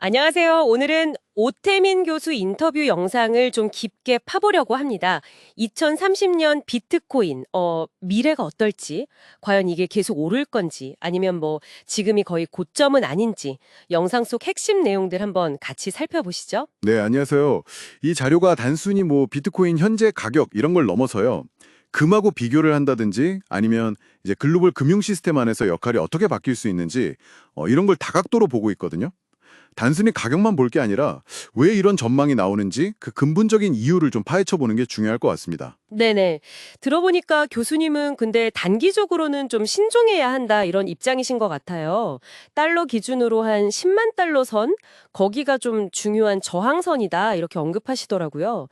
안녕하세요. 오늘은 오태민 교수 인터뷰 영상을 좀 깊게 파보려고 합니다. 2030년 비트코인, 미래가 어떨지, 과연 이게 계속 오를 건지, 아니면 뭐 지금이 거의 고점은 아닌지, 영상 속 핵심 내용들 한번 같이 살펴보시죠. 네, 안녕하세요. 이 자료가 단순히 비트코인 현재 가격 이런 걸 넘어서요. 금하고 비교를 한다든지 아니면 이제 글로벌 금융 시스템 안에서 역할이 어떻게 바뀔 수 있는지 이런 걸 다각도로 보고 있거든요. 단순히 가격만 볼 게 아니라 왜 이런 전망이 나오는지 그 근본적인 이유를 좀 파헤쳐 보는 게 중요할 것 같습니다. 네네. 들어보니까 교수님은 근데 단기적으로는 좀 신중해야 한다 이런 입장이신 것 같아요. 달러 기준으로 한 10만 달러 선, 거기가 좀 중요한 저항선이다 이렇게 언급하시더라고요.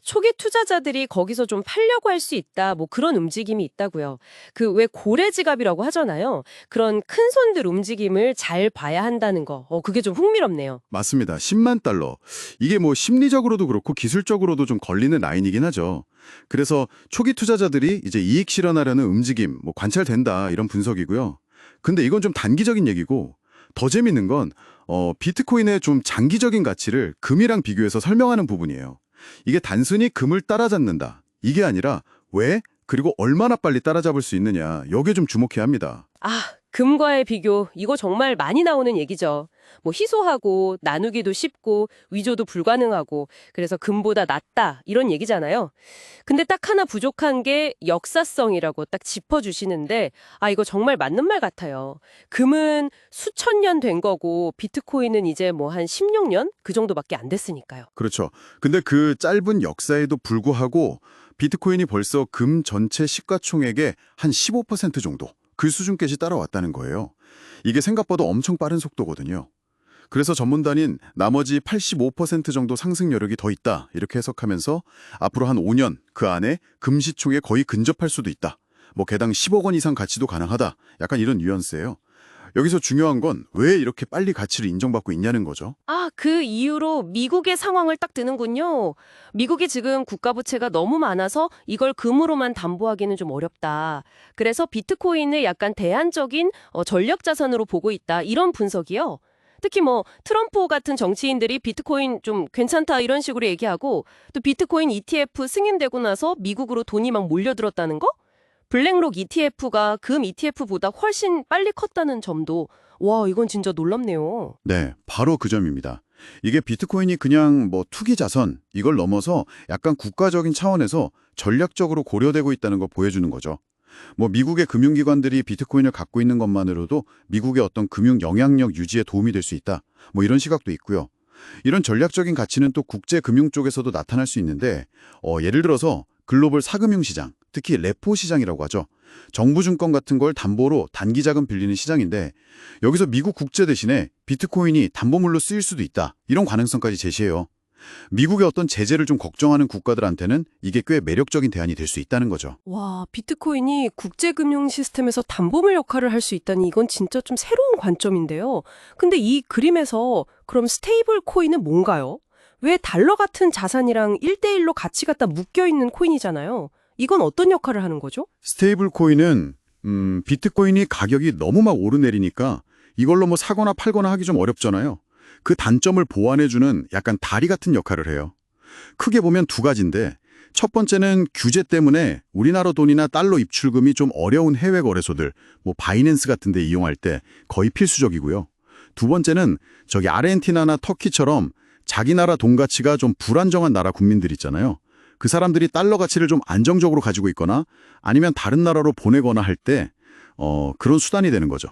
초기 투자자들이 거기서 좀 팔려고 할 수 있다 뭐 그런 움직임이 있다고요. 그 왜 고래 지갑이라고 하잖아요. 그런 큰 손들 움직임을 잘 봐야 한다는 거. 그게 좀 흥미롭네요. 맞습니다. 10만 달러. 이게 심리적으로도 그렇고 기술적으로도 좀 걸리는 라인이긴 하죠. 그래서 초기 투자자들이 이제 이익 실현하려는 움직임, 관찰된다 이런 분석이고요. 근데 이건 좀 단기적인 얘기고 더 재밌는 건 비트코인의 좀 장기적인 가치를 금이랑 비교해서 설명하는 부분이에요. 이게 단순히 금을 따라잡는다. 이게 아니라 왜? 그리고 얼마나 빨리 따라잡을 수 있느냐. 여기에 좀 주목해야 합니다. 아, 금과의 비교, 이거 정말 많이 나오는 얘기죠. 뭐 희소하고 나누기도 쉽고 위조도 불가능하고 그래서 금보다 낫다 이런 얘기잖아요. 근데 딱 하나 부족한 게 역사성이라고 딱 짚어주시는데 이거 정말 맞는 말 같아요. 금은 수천 년 된 거고 비트코인은 이제 뭐 한 16년 그 정도밖에 안 됐으니까요. 그렇죠. 근데 그 짧은 역사에도 불구하고 비트코인이 벌써 금 전체 시가총액의 한 15% 정도 그 수준까지 따라왔다는 거예요. 이게 생각보다 엄청 빠른 속도거든요. 그래서 전문가는 나머지 85% 정도 상승 여력이 더 있다 이렇게 해석하면서 앞으로 한 5년 그 안에 금 시총에 거의 근접할 수도 있다. 개당 10억 원 이상 가치도 가능하다. 약간 이런 뉘앙스예요. 여기서 중요한 건 왜 이렇게 빨리 가치를 인정받고 있냐는 거죠. 그 이유로 미국의 상황을 딱 드는군요. 미국이 지금 국가 부채가 너무 많아서 이걸 금으로만 담보하기는 좀 어렵다. 그래서 비트코인을 약간 대안적인 전략 자산으로 보고 있다. 이런 분석이요. 특히 뭐 트럼프 같은 정치인들이 비트코인 좀 괜찮다 이런 식으로 얘기하고 또 비트코인 ETF 승인되고 나서 미국으로 돈이 막 몰려들었다는 거? 블랙록 ETF가 금 ETF보다 훨씬 빨리 컸다는 점도 와, 이건 진짜 놀랍네요. 네, 바로 그 점입니다. 이게 비트코인이 그냥 투기 자선 이걸 넘어서 약간 국가적인 차원에서 전략적으로 고려되고 있다는 걸 보여주는 거죠. 미국의 금융기관들이 비트코인을 갖고 있는 것만으로도 미국의 어떤 금융 영향력 유지에 도움이 될 수 있다. 이런 시각도 있고요. 이런 전략적인 가치는 또 국제 금융 쪽에서도 나타날 수 있는데 예를 들어서 글로벌 사금융 시장, 특히 레포 시장이라고 하죠. 정부 증권 같은 걸 담보로 단기 자금 빌리는 시장인데 여기서 미국 국채 대신에 비트코인이 담보물로 쓰일 수도 있다. 이런 가능성까지 제시해요. 미국의 어떤 제재를 좀 걱정하는 국가들한테는 이게 꽤 매력적인 대안이 될 수 있다는 거죠. 와, 비트코인이 국제금융 시스템에서 담보물 역할을 할 수 있다니 이건 진짜 좀 새로운 관점인데요. 근데 이 그림에서 그럼 스테이블 코인은 뭔가요? 왜 달러 같은 자산이랑 1대1로 같이 갖다 묶여 있는 코인이잖아요. 이건 어떤 역할을 하는 거죠? 스테이블 코인은 비트코인이 가격이 너무 막 오르내리니까 이걸로 사거나 팔거나 하기 좀 어렵잖아요. 그 단점을 보완해주는 약간 다리 같은 역할을 해요. 크게 보면 두 가지인데 첫 번째는 규제 때문에 우리나라 돈이나 달러 입출금이 좀 어려운 해외 거래소들, 바이낸스 같은 데 이용할 때 거의 필수적이고요. 두 번째는 아르헨티나나 터키처럼 자기 나라 돈 가치가 좀 불안정한 나라 국민들 있잖아요. 그 사람들이 달러 가치를 좀 안정적으로 가지고 있거나 아니면 다른 나라로 보내거나 할 때 그런 수단이 되는 거죠.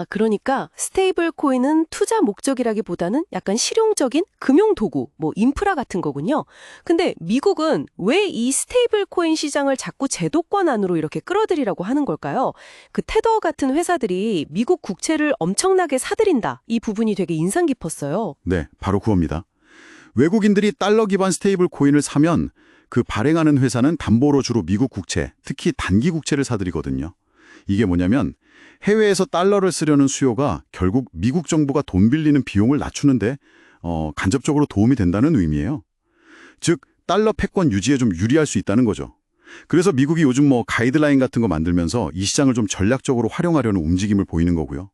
그러니까 스테이블 코인은 투자 목적이라기보다는 약간 실용적인 금융 도구, 인프라 같은 거군요. 근데 미국은 왜 이 스테이블 코인 시장을 자꾸 제도권 안으로 이렇게 끌어들이라고 하는 걸까요? 그 테더 같은 회사들이 미국 국채를 엄청나게 사들인다. 이 부분이 되게 인상 깊었어요. 네, 바로 그겁니다. 외국인들이 달러 기반 스테이블 코인을 사면 그 발행하는 회사는 담보로 주로 미국 국채, 특히 단기 국채를 사들이거든요. 이게 뭐냐면 해외에서 달러를 쓰려는 수요가 결국 미국 정부가 돈 빌리는 비용을 낮추는데 간접적으로 도움이 된다는 의미예요. 즉 달러 패권 유지에 좀 유리할 수 있다는 거죠. 그래서 미국이 요즘 가이드라인 같은 거 만들면서 이 시장을 좀 전략적으로 활용하려는 움직임을 보이는 거고요.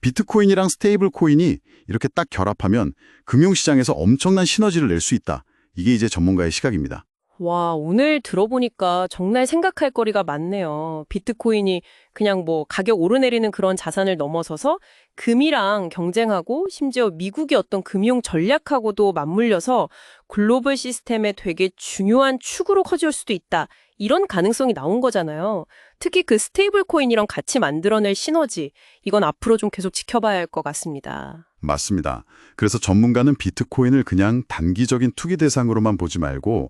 비트코인이랑 스테이블 코인이 이렇게 딱 결합하면 금융시장에서 엄청난 시너지를 낼 수 있다. 이게 이제 전문가의 시각입니다. 와, 오늘 들어보니까 정말 생각할 거리가 많네요. 비트코인이 그냥 뭐 가격 오르내리는 그런 자산을 넘어서서 금이랑 경쟁하고 심지어 미국의 어떤 금융 전략하고도 맞물려서 글로벌 시스템의 되게 중요한 축으로 커질 수도 있다. 이런 가능성이 나온 거잖아요. 특히 그 스테이블 코인이랑 같이 만들어낼 시너지, 이건 앞으로 좀 계속 지켜봐야 할 것 같습니다. 맞습니다. 그래서 전문가는 비트코인을 그냥 단기적인 투기 대상으로만 보지 말고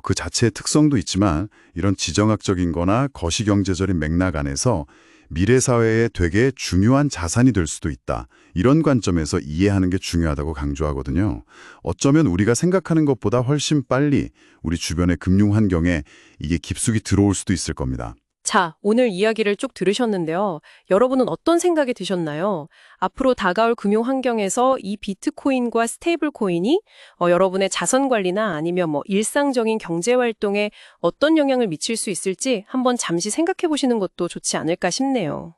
그 자체의 특성도 있지만 이런 지정학적인 거나 거시경제적인 맥락 안에서 미래 사회에 되게 중요한 자산이 될 수도 있다. 이런 관점에서 이해하는 게 중요하다고 강조하거든요. 어쩌면 우리가 생각하는 것보다 훨씬 빨리 우리 주변의 금융 환경에 이게 깊숙이 들어올 수도 있을 겁니다. 자, 오늘 이야기를 쭉 들으셨는데요. 여러분은 어떤 생각이 드셨나요? 앞으로 다가올 금융 환경에서 이 비트코인과 스테이블 코인이 여러분의 자선 관리나 아니면 뭐 일상적인 경제 활동에 어떤 영향을 미칠 수 있을지 한번 잠시 생각해 보시는 것도 좋지 않을까 싶네요.